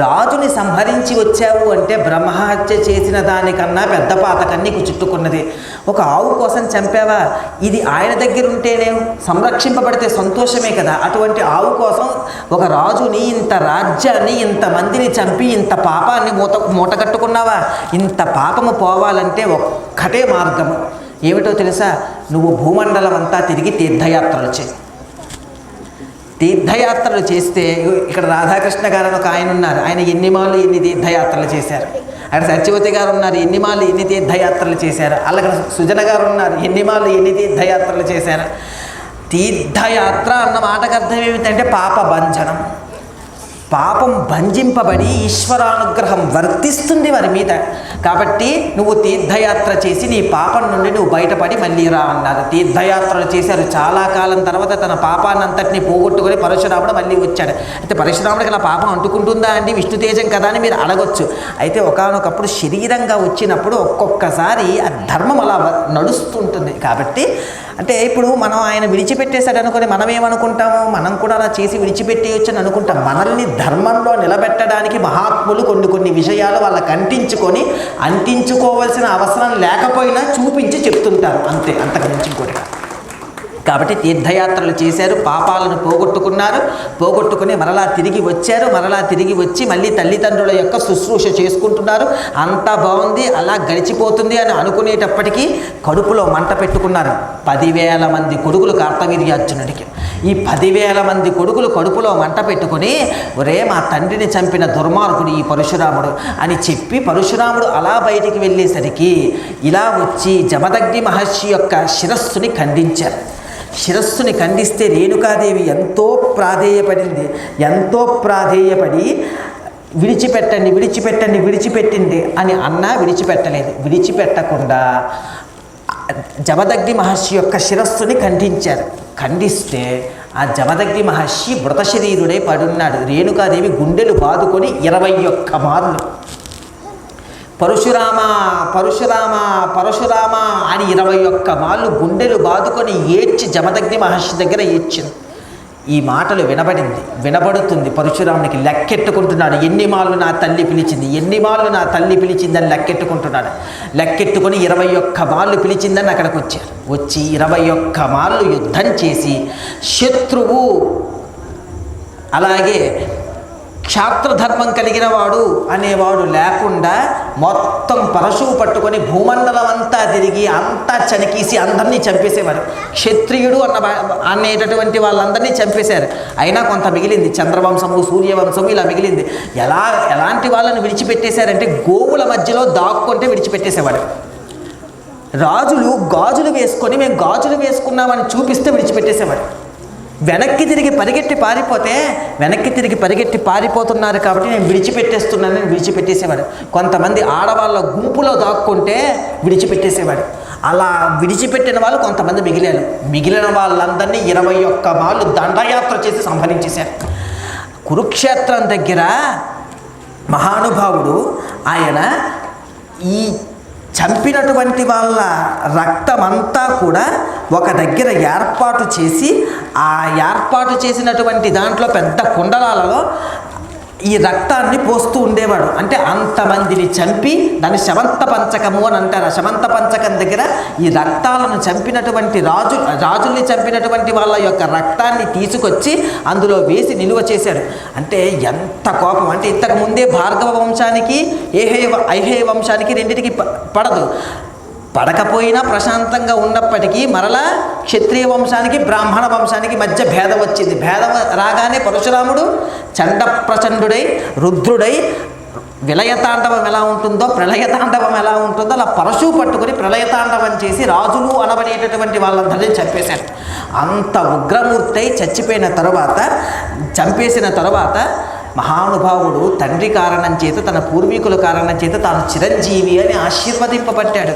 రాజుని సంహరించి వచ్చావు అంటే బ్రహ్మహత్య చేసిన దానికన్నా పెద్ద పాతకన్నీ చుట్టుకున్నది. ఒక ఆవు కోసం చంపావా? ఇది ఆయన దగ్గర ఉంటేనే సంరక్షింపబడితే సంతోషమే కదా. అటువంటి ఆవు కోసం ఒక రాజుని, ఇంత రాజ్యాన్ని, ఇంతమందిని చంపి ఇంత పాపాన్ని మూటగట్టుకున్నావా? ఇంత పాపము పోవాలంటే ఒక్కటే మార్గము, ఏమిటో తెలుసా? నువ్వు భూమండలం అంతా తిరిగి తీర్థయాత్రలు చేయి. తీర్థయాత్రలు చేస్తే ఇక్కడ రాధాకృష్ణ గారు అని ఒక ఆయన ఉన్నారు, ఆయన ఎన్ని మాళ్ళు ఎన్ని తీర్థయాత్రలు చేశారు. అక్కడ సత్యవతి గారు ఉన్నారు, ఎన్ని మాళ్ళు ఎన్ని తీర్థయాత్రలు చేశారు. అలాగే సుజన గారు ఉన్నారు, ఎన్ని మాళ్ళు ఎన్ని తీర్థయాత్రలు చేశారు. తీర్థయాత్ర అన్న మాటకు అర్థం ఏమిటంటే పాప భంజనం. పాపం భంజింపబడి ఈశ్వరానుగ్రహం వర్తిస్తుంది వారి మీద. కాబట్టి నువ్వు తీర్థయాత్ర చేసి నీ పాపం నుండి నువ్వు బయటపడి మళ్ళీ రా అన్నారు. తీర్థయాత్రలు చేశారు. చాలా కాలం తర్వాత తన పాపాన్నంతటినీ పోగొట్టుకొని పరశురాముడు మళ్ళీ వచ్చాడు. అయితే పరశురాముడికి అలా పాపం అంటుకుంటుందా అండి? విష్ణు తేజం కదా అని మీరు అడగొచ్చు. అయితే ఒకానొకప్పుడు శరీరంగా వచ్చినప్పుడు ఒక్కొక్కసారి ఆ ధర్మం అలా నడుస్తుంటుంది. కాబట్టి అంటే ఇప్పుడు మనం ఆయన విడిచిపెట్టేశాడు అనుకుని మనం ఏమనుకుంటాము? మనం కూడా అలా చేసి విడిచిపెట్టేయచ్చు అని అనుకుంటాం. మనల్ని ధర్మంలో నిలబెట్టడానికి మహాత్ములు కొన్ని విషయాలు వాళ్ళకి అంటించుకోవాల్సిన అవసరం లేకపోయినా చూపించి చెప్తుంటారు, అంతే, అంతకు మించి ఇంకోటి. కాబట్టి తీర్థయాత్రలు చేశారు, పాపాలను పోగొట్టుకుని మరలా తిరిగి వచ్చారు. మరలా తిరిగి వచ్చి మళ్ళీ తల్లిదండ్రుల యొక్క శుశ్రూష చేసుకుంటున్నారు. అంతా బాగుంది, అలా గడిచిపోతుంది అని అనుకునేటప్పటికీ కడుపులో మంట పెట్టుకున్నారు. 10,000 మంది కొడుకులు కార్తవీర్యార్జునుడికి. ఈ 10,000 మంది కొడుకులు కడుపులో మంట పెట్టుకుని, ఒరే మా తండ్రిని చంపిన దుర్మార్గుడు ఈ పరశురాముడు అని చెప్పి పరశురాముడు అలా బయటికి వెళ్ళేసరికి ఇలా వచ్చి జమదగ్ని మహర్షి యొక్క శిరస్సుని ఖండించారు. శిరస్సుని ఖండిస్తే రేణుకాదేవి ఎంతో ప్రాధేయపడి విడిచిపెట్టింది అని అన్నా విడిచిపెట్టలేదు. విడిచిపెట్టకుండా జమదగ్ని మహర్షి యొక్క శిరస్సుని ఖండించారు. ఖండిస్తే ఆ జమదగ్ని మహర్షి మృత శరీరుడై పడున్నాడు. రేణుకాదేవి గుండెలు బాదుకొని 21 మార్లు పరశురామ అని 21 మార్లు గుండెలు బాదుకొని ఏడ్చి జమదగ్ని మహర్షి దగ్గర ఏడ్చింది. ఈ మాటలు వినబడుతుంది పరశురామునికి. లెక్కెట్టుకుంటున్నాడు, ఎన్ని మార్లు నా తల్లి పిలిచింది అని లెక్కెట్టుకుంటున్నాడు. లెక్కెట్టుకొని 21 మార్లు పిలిచిందని అక్కడికి వచ్చారు. వచ్చి 21 మార్లు యుద్ధం చేసి శత్రువు అలాగే క్షాత్రధర్మం కలిగిన వాడు అనేవాడు లేకుండా మొత్తం పరశువు పట్టుకొని భూమండలం అంతా తిరిగి అంతా చనికీసి అందరినీ చంపేసేవారు. క్షత్రియుడు అనేటటువంటి వాళ్ళందరినీ చంపేశారు. అయినా కొంత మిగిలింది, చంద్రవంశము సూర్యవంశము ఇలా మిగిలింది. ఎలాంటి వాళ్ళని విడిచిపెట్టేశారంటే గోవుల మధ్యలో దాక్కుంటే విడిచిపెట్టేసేవాడు. రాజులు గాజులు వేసుకొని మేము గాజులు వేసుకున్నామని చూపిస్తే విడిచిపెట్టేసేవాడు. వెనక్కి తిరిగి పరిగెట్టి పారిపోతున్నారు కాబట్టి నేను విడిచిపెట్టేస్తున్నానని విడిచిపెట్టేసేవాడు. కొంతమంది ఆడవాళ్ళ గుంపులో దాక్కుంటే విడిచిపెట్టేసేవాడు. అలా విడిచిపెట్టిన వాళ్ళు కొంతమంది మిగిలిన వాళ్ళందరినీ 21 మార్లు దండయాత్ర చేసి సంహరించేశారు. కురుక్షేత్రం దగ్గర మహానుభావుడు ఆయన ఈ చంపినటువంటి వాళ్ళ రక్తమంతా కూడా ఒక దగ్గర ఏర్పాటు చేసి ఆ ఏర్పాటు చేసినటువంటి దాంట్లో పెద్ద కుండలాలలో ఈ రక్తాన్ని పోస్తూ ఉండేవాడు. అంటే అంతమందిని చంపి దాన్ని శమంత పంచకము అని అంటారు. ఆ శమంత పంచకం దగ్గర ఈ రక్తాలను చంపినటువంటి రాజుల్ని చంపినటువంటి వాళ్ళ యొక్క రక్తాన్ని తీసుకొచ్చి అందులో వేసి నిలువ చేశాడు. అంటే ఎంత కోపం అంటే ఇంతకు ముందే భార్గవ వంశానికి ఐహేయ వంశానికి రెండింటికి పడకపోయినా ప్రశాంతంగా ఉన్నప్పటికీ మరలా క్షత్రియ వంశానికి బ్రాహ్మణ వంశానికి మధ్య భేదం వచ్చింది. భేదం రాగానే పరశురాముడు చండప్రచండుడై రుద్రుడై విలయతాండవం ఎలా ఉంటుందో ప్రళయతాండవం ఎలా ఉంటుందో అలా పరశువు పట్టుకుని ప్రళయతాండవం చేసి రాజులు అనబడేటటువంటి వాళ్ళందరినీ చంపేశాడు. అంత ఉగ్రమూర్తి చంపేసిన తరువాత మహానుభావుడు తండ్రి కారణం చేత తన పూర్వీకుల కారణం చేత తాను చిరంజీవి అని ఆశీర్వదింపబట్టాడు.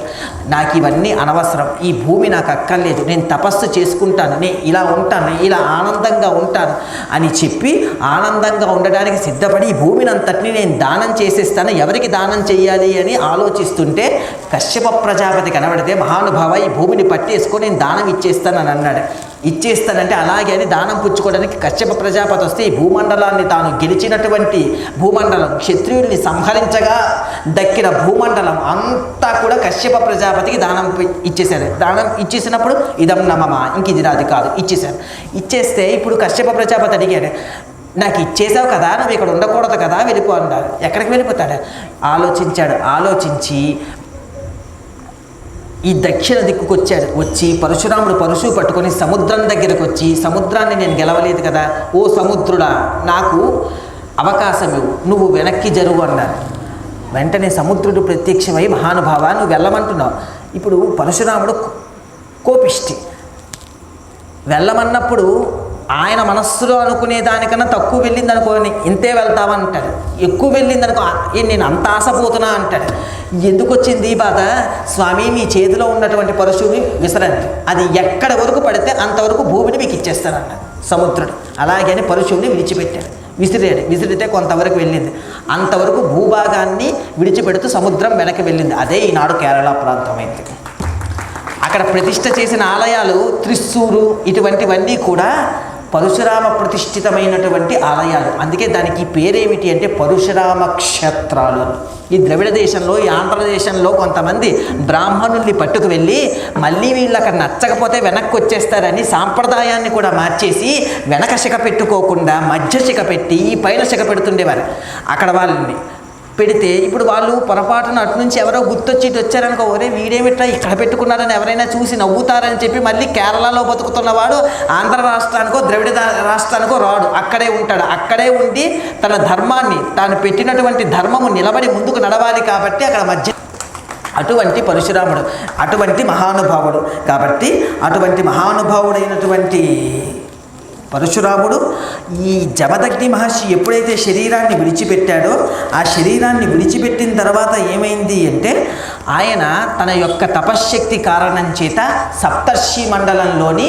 నాకు ఇవన్నీ అనవసరం, ఈ భూమి నాకు అక్కర్లేదు, నేను తపస్సు చేసుకుంటాను, నేను ఇలా ఉంటాను, ఇలా ఆనందంగా ఉంటాను అని చెప్పి ఆనందంగా ఉండడానికి సిద్ధపడి ఈ భూమిని అంతటినీ నేను దానం చేసేస్తాను, ఎవరికి దానం చేయాలి అని ఆలోచిస్తుంటే కశ్యప ప్రజాపతి కనబడితే మహానుభావ ఈ భూమిని పట్టేసుకొని నేను దానం ఇచ్చేస్తానని అన్నాడు. ఇచ్చేస్తానంటే అలాగే అని దానం పుచ్చుకోవడానికి కశ్యప ప్రజాపతి వస్తే ఈ భూమండలాన్ని తాను గెలిచినటువంటి భూమండలం క్షత్రియుడిని సంహరించగా దక్కిన భూమండలం అంతా కూడా కశ్యప ప్రజాపతికి దానం ఇచ్చేశారు. దానం ఇచ్చేసినప్పుడు ఇదం నమమా, ఇంక ఇది నాది కాదు ఇచ్చేశారు. ఇచ్చేస్తే ఇప్పుడు కశ్యప ప్రజాపతి అడిగాడు, నాకు ఇచ్చేసావు కదా, నువ్వు ఇక్కడ ఉండకూడదు కదా, వెళ్ళిపో అన్నారు. ఎక్కడికి వెళ్ళిపోతాడు? ఆలోచించాడు. ఆలోచించి ఈ దక్షిణ దిక్కుకు వచ్చాడు. వచ్చి పరశురాముడు పరశు పట్టుకొని సముద్రం దగ్గరకు వచ్చి, సముద్రాన్ని నేను గెలవలేదు కదా, ఓ సముద్రుడా నాకు అవకాశం ఇవ్వు, నువ్వు వెనక్కి జరువు అన్నారు. వెంటనే సముద్రుడు ప్రత్యక్షమై, మహానుభావ నువ్వు వెళ్ళమంటున్నావు. ఇప్పుడు పరశురాముడు కోపిష్టి, వెళ్ళమన్నప్పుడు ఆయన మనస్సులో అనుకునే దానికన్నా తక్కువ వెళ్ళింది అనుకోని ఇంతే వెళ్తామంటాడు, ఎక్కువ వెళ్ళింది అనుకో నేను అంత ఆశపోతున్నా అంటాడు. ఎందుకు వచ్చింది ఈ బాధ? స్వామి మీ చేతిలో ఉన్నటువంటి పరశువుని విసరండి, అది ఎక్కడ వరకు పడితే అంతవరకు భూమిని మీకు ఇచ్చేస్తానన్నాడు సముద్రుడు. అలాగే అని పరశువుని విడిచిపెట్టాడు, విసిరితే కొంతవరకు వెళ్ళింది, అంతవరకు భూభాగాన్ని విడిచిపెడుతూ సముద్రం వెనక్కి వెళ్ళింది. అదే ఈనాడు కేరళ ప్రాంతమైంది. అక్కడ ప్రతిష్ఠ చేసిన ఆలయాలు త్రిశూరు ఇటువంటివన్నీ కూడా పరశురామ ప్రతిష్ఠితమైనటువంటి ఆలయాలు. అందుకే దానికి పేరేమిటి అంటే పరశురామ క్షేత్రాలు. ఈ ద్రవిడ దేశంలో, ఈ ఆంధ్రదేశంలో కొంతమంది బ్రాహ్మణుల్ని పట్టుకు వెళ్ళి మళ్ళీ వీళ్ళు అక్కడ నచ్చకపోతే వెనక్కి వచ్చేస్తారని సాంప్రదాయాన్ని కూడా మార్చేసి వెనక శిఖ పెట్టుకోకుండా మధ్య శిఖ పెట్టి ఈ పైన శిఖ పెడుతుండేవారు. అక్కడ వాళ్ళని పెడితే ఇప్పుడు వాళ్ళు పొరపాటున అటు నుంచి ఎవరో గుర్తొచ్చి ఇటు వచ్చారనుకో, ఒరే వీడేమిట్రా ఇక్కడ పెట్టుకున్నారని ఎవరైనా చూసి నవ్వుతారని చెప్పి మళ్ళీ కేరళలో బతుకుతున్నవాడు ఆంధ్ర రాష్ట్రానికో ద్రవిడ రాష్ట్రానికో రాడు, అక్కడే ఉంటాడు. అక్కడే ఉండి తన ధర్మాన్ని, తాను పెట్టినటువంటి ధర్మము నిలబడి ముందుకు నడవాలి. కాబట్టి అక్కడ మధ్య అటువంటి పరశురాముడు అటువంటి మహానుభావుడు. కాబట్టి అటువంటి మహానుభావుడైనటువంటి పరశురాముడు ఈ జమదగ్ని మహర్షి ఎప్పుడైతే శరీరాన్ని విడిచిపెట్టాడో, ఆ శరీరాన్ని విడిచిపెట్టిన తర్వాత ఏమైంది అంటే ఆయన తన యొక్క తపశ్శక్తి కారణం చేత సప్తర్షి మండలంలోని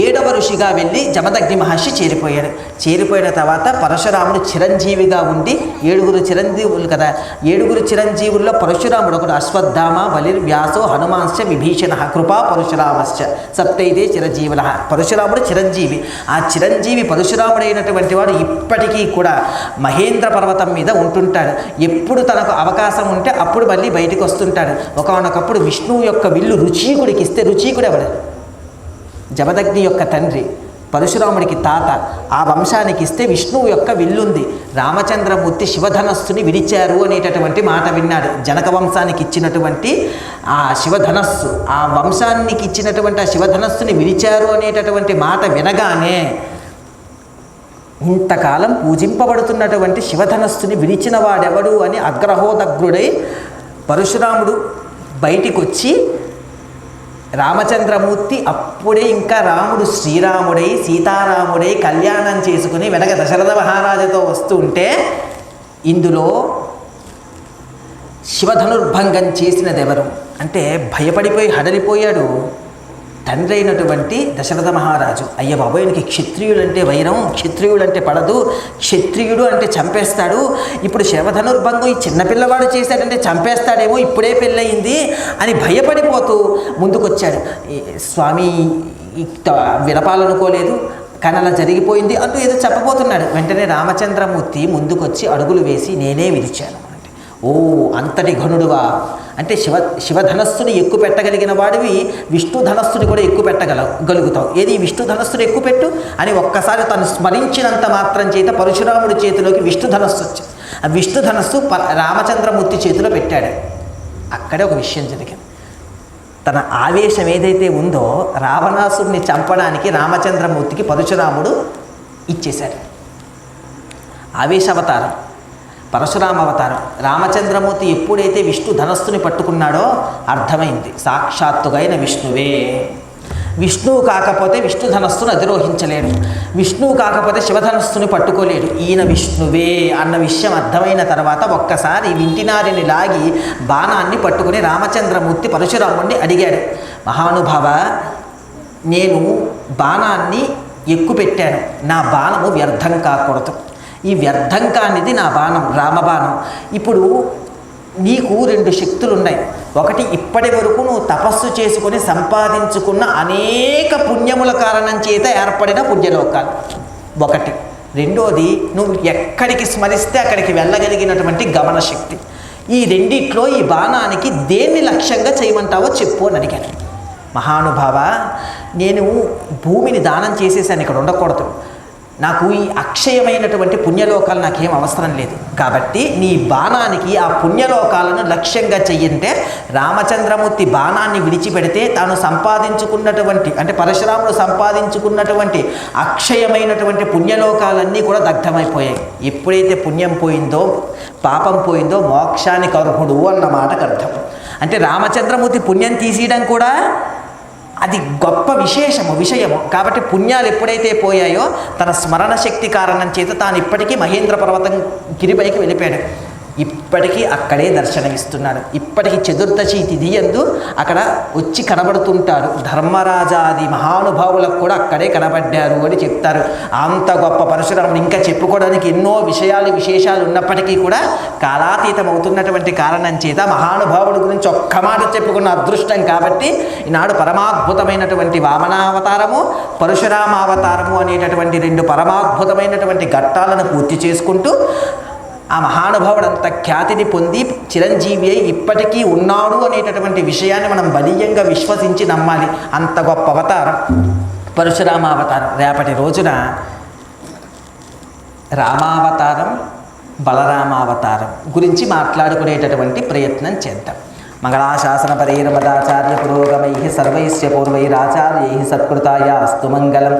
7వ ఋషిగా వెళ్ళి జమదగ్ని మహర్షి చేరిపోయాడు. చేరిపోయిన తర్వాత పరశురాముడు చిరంజీవిగా ఉండి 7 చిరంజీవులు కదా, 7 చిరంజీవుల్లో పరశురాముడు ఒకడు. అశ్వత్థామ, బలిర్, వ్యాసో, హనుమాంశ్చ, విభీషణ, కృపా పరశురామశ్చ సప్తైదే చిరంజీవుల. పరశురాముడు చిరంజీవి. ఆ చిరంజీవి పరశురాముడైనటువంటి వాడు ఇప్పటికీ కూడా మహేంద్ర పర్వతం మీద ఉంటుంటాడు. ఎప్పుడు తనకు అవకాశం ఉంటే అప్పుడు మళ్ళీ బయటికి వస్తుంటాడు. ఒకానొకప్పుడు విష్ణువు యొక్క విల్లు రుచీకుడికి ఇస్తే, రుచీకుడు ఎవడు? జమదగ్ని యొక్క తండ్రి, పరశురాముడికి తాత. ఆ వంశానికి ఇస్తే విష్ణువు యొక్క విల్లుంది. రామచంద్రమూర్తి శివధనస్సుని విడిచారు అనేటటువంటి మాట విన్నాడు. జనక వంశానికి ఇచ్చినటువంటి ఆ శివధనస్సు, ఆ వంశానికి ఇచ్చినటువంటి ఆ శివధనస్సుని విడిచారు అనేటటువంటి మాట వినగానే ఇంతకాలం పూజింపబడుతున్నటువంటి శివధనస్సుని విడిచిన వాడెవడు అని అగ్రహోదగ్రుడై పరశురాముడు బయటికి వచ్చి, రామచంద్రమూర్తి అప్పుడే ఇంకా రాముడు శ్రీరాముడై సీతారాముడై కళ్యాణం చేసుకుని వెనక దశరథ మహారాజుతో వస్తూ ఉంటే ఇందులో శివధనుర్భంగం చేసినదెవరు అంటే భయపడిపోయి హడలిపోయాడు తండ్రి అయినటువంటి దశరథ మహారాజు. అయ్య బాబోయనికి క్షత్రియుడంటే వైరం, క్షత్రియుడంటే పడదు, క్షత్రియుడు అంటే చంపేస్తాడు. ఇప్పుడు శివధనుర్భంగం ఈ చిన్నపిల్లవాడు చేశాడంటే చంపేస్తాడేమో, ఇప్పుడే పెళ్ళయింది అని భయపడిపోతూ ముందుకొచ్చాడు. స్వామి వినపాలనుకోలేదు కానీ అలా జరిగిపోయింది అంటూ ఏదో చెప్పబోతున్నాడు. వెంటనే రామచంద్రమూర్తి ముందుకొచ్చి అడుగులు వేసి నేనే విడిచాను అంటే, ఓ అంతటి ఘనుడువా అంటే శివధనస్సుని ఎక్కువ పెట్టగలిగిన వాడివి విష్ణు ధనస్సుని కూడా ఎక్కువ పెట్టగలుగుతావు. ఏది విష్ణు ధనస్సుని ఎక్కువ పెట్టు అని ఒక్కసారి తను స్మరించినంత మాత్రం చేత పరశురాముడి చేతిలోకి విష్ణు ధనస్సు వచ్చింది. ఆ విష్ణు ధనస్సు రామచంద్రమూర్తి చేతిలో పెట్టాడు. అక్కడే ఒక విషయం జరిగింది. తన ఆవేశం ఏదైతే ఉందో రావణాసుడిని చంపడానికి రామచంద్రమూర్తికి పరశురాముడు ఇచ్చేశాడు. ఆవేశావతారం, పరశురామ అవతారం. రామచంద్రమూర్తి ఎప్పుడైతే విష్ణు ధనస్సుని పట్టుకున్నాడో అర్థమైంది సాక్షాత్తుగా అయిన విష్ణువే. విష్ణువు కాకపోతే విష్ణు ధనస్సును అధిరోహించలేడు, విష్ణువు కాకపోతే శివధనస్సుని పట్టుకోలేడు, ఈయన విష్ణువే అన్న విషయం అర్థమైన తర్వాత ఒక్కసారి వింటినారిని లాగి బాణాన్ని పట్టుకుని రామచంద్రమూర్తి పరశురాముడిని అడిగాడు, మహానుభావ నేను బాణాన్ని ఎక్కుపెట్టాను, నా బాణము వ్యర్థం కాకూడదు, ఈ వ్యర్థం కానిది నా బాణం రామబాణం. ఇప్పుడు నీకు 2 శక్తులు ఉన్నాయి. ఒకటి ఇప్పటి వరకు నువ్వు తపస్సు చేసుకొని సంపాదించుకున్న అనేక పుణ్యముల కారణం చేత ఏర్పడిన పుణ్యలోకాలు ఒకటి. రెండోది నువ్వు ఎక్కడికి స్మరిస్తే అక్కడికి వెళ్ళగలిగినటువంటి గమన శక్తి. ఈ రెండిట్లో ఈ బాణానికి దేన్ని లక్ష్యంగా చేయమంటావో చెప్పు అని అడిగాను. మహానుభావ నేను భూమిని దానం చేసేసాను, ఇక్కడ ఉండకూడదు, నాకు ఈ అక్షయమైనటువంటి పుణ్యలోకాలు నాకేం అవసరం లేదు, కాబట్టి నీ బాణానికి ఆ పుణ్యలోకాలను లక్ష్యంగా చెయ్యంటే రామచంద్రమూర్తి బాణాన్ని విడిచిపెడితే తాను సంపాదించుకున్నటువంటి అంటే పరశురాముడు సంపాదించుకున్నటువంటి అక్షయమైనటువంటి పుణ్యలోకాలన్నీ కూడా దగ్ధమైపోయాయి. ఎప్పుడైతే పుణ్యం పోయిందో పాపం పోయిందో మోక్షానికి అర్హుడు అన్న మాటకు అర్థం. అంటే రామచంద్రమూర్తి పుణ్యం తీసేయడం కూడా అది గొప్ప విషయము. కాబట్టి పుణ్యాలు ఎప్పుడైతే పోయాయో తన స్మరణ శక్తి కారణం చేత తాను ఇప్పటికీ మహేంద్ర పర్వతం గిరిపైకి వెళ్ళిపోయాడు. ఇప్పటికీ అక్కడే దర్శనమిస్తున్నాడు. ఇప్పటికీ చతుర్దశి తిథి యందు అక్కడ వచ్చి కనబడుతుంటారు. ధర్మరాజాది మహానుభావులకు కూడా అక్కడే కనబడ్డారు అని చెప్తారు. అంత గొప్ప పరశురాముడు ఇంకా చెప్పుకోవడానికి ఎన్నో విశేషాలు ఉన్నప్పటికీ కూడా కాలాతీతం అవుతున్నటువంటి కారణం చేత మహానుభావుడి గురించి ఒక్క మాట చెప్పుకున్న అదృష్టం కాబట్టి ఈనాడు పరమాద్భుతమైనటువంటి వామనావతారము, పరశురామావతారము అనేటటువంటి రెండు పరమాద్భుతమైనటువంటి ఘట్టాలను పూర్తి చేసుకుంటూ ఆ మహానుభావుడు అంత ఖ్యాతిని పొంది చిరంజీవి అయి ఇప్పటికీ ఉన్నాడు అనేటటువంటి విషయాన్ని మనం బలీయంగా విశ్వసించి నమ్మాలి. అంత గొప్ప అవతారం పరశురామావతారం. రేపటి రోజున రామావతారం, బలరామావతారం గురించి మాట్లాడుకునేటటువంటి ప్రయత్నం చేద్దాం. మంగళాశాసన పరైరమదాచార్య పురోగమై సర్వైశ్య పూర్వైరాచార్యై సత్కృతాయ అస్తు మంగళం.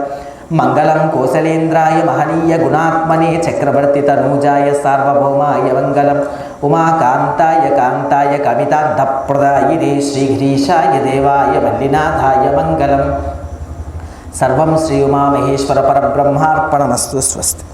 మంగళం కోసలేంద్రాయ మహనీయ గుణాత్మనే చక్రవర్తి తనూజాయ సార్వభౌమాయ మంగళం. ఉమాకాంతాయ కాంతాయ కవితార్థప్రదాయినే శ్రీగిరీశాయ దేవాయ మల్లినాథాయ మంగళం. సర్వం శ్రీ ఉమామహేశ్వర పరబ్రహ్మార్పణమస్తు. స్వస్తి.